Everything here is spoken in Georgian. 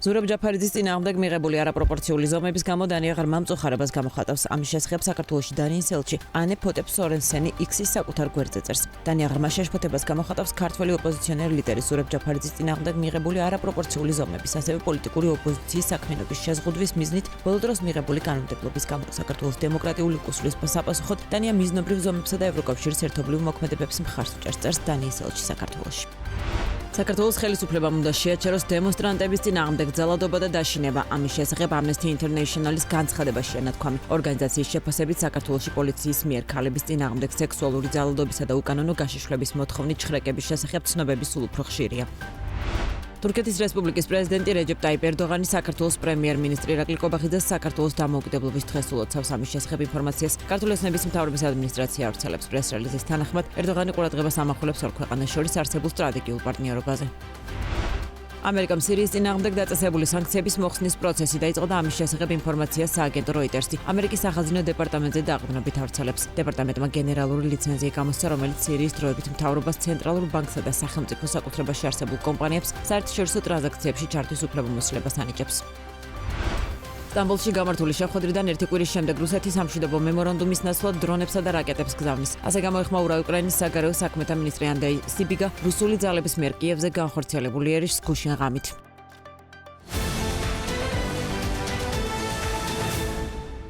ზურაბ ჯაფარიძის წინააღმდეგ მიღებული არაპროპორციული ზომების გამო დანია ღრმა მწუხარებას გამოხატავს. ამის შესახებ საქართველოში დანიის ელჩი ანე ფოტეფ სორენსენი X-ის საკუთარ გვერდზე წერს. დანია ღრმა შეშფოთებას გამოხატავს ქართველი ოპოზიციონერი ლიდერი ზურაბ ჯაფარიძის წინააღმდეგ მიღებული არაპროპორციული ზომების, ასევე პოლიტიკური ოპოზიციის საქმიანობის შეზღუდვის მიზნით ბოლო დროს მიღებული კანონმდებლობის გამო. საქართველოს დემოკრატიული კუსლის საპასუხოდ დანია მიზნობრივ ზომებსა და ევროკავშირის ერთობლივ მოქმედებებს მხარს უჭერს, წერს დანიის ელჩი საქართველოში. საქართველოს ხელისუფლებამ უნდა შეაჩეროს დემონსტრანტების წინააღმდეგ ძალადობა და დაშინება. ამის შესახებ Amnesty International-ის განცხადებაშია ნათქვამი. ორგანიზაციის შეფასებით საქართველოში პოლიციის მიერ ქალების წინააღმდეგ სექსუალური ძალადობისა და უკანონო გაშიშვლების მოთხოვნით შხრეკების შესახებ ცნობები სულ უფრო ხშირია. თურქეთის რესპუბლიკის პრეზიდენტი რეჯეპ ტაიპ ერდოღანი საქართველოს პრემიერ-მინისტრი ირაკლი კობახიძეს საქართველოს დამოუკიდებლობის დღეს ულოცავს. ამის შესახებ ინფორმაციას ქართული εθნების მთავრობის ადმინისტრაცია ავრცელებს. პრეს-რელიზის თანახმად ერდოღანი ყურადღებას ამახვილებს ორ ქვეყანას შორის არსებულ სტრატეგიულ პარტნიორობაზე. ამერიკამ სირიის წინააღმდეგ დაწესებული სანქციების მოხსნის პროცესი დაიწყო და ამის შესახებ ინფორმაციას სააგენტო როიტერსი ამერიკის სახაზინო დეპარტამენტზე დაყრდნობით ავრცელებს. დეპარტამენტმა გენერალური ლიცენზია გამოსცა, რომელიც სირიის დროებით მთავრობას, ცენტრალურ ბანკსა და სახელმწიფო საკუთრებაში არსებულ კომპანიებს საერთაშორისო ტრანზაქციებში ჩართვის უფლებამოსილებას ანიჭებს. სტამბოლში გამართული შეხვედრიდან ერთი კვირის შემდეგ რუსეთი სამშვიდობო მემორანდუმის ნაცვლად დრონებსა და რაკეტებს გზავნის. ასე გამოიხმაურა უკრაინის საგარეო საქმეთა მინისტრი ანდრეი სიბიგა რუსული ძალების მიერ კიევზე განხორციელებული ერიშს გუშინ ღამით.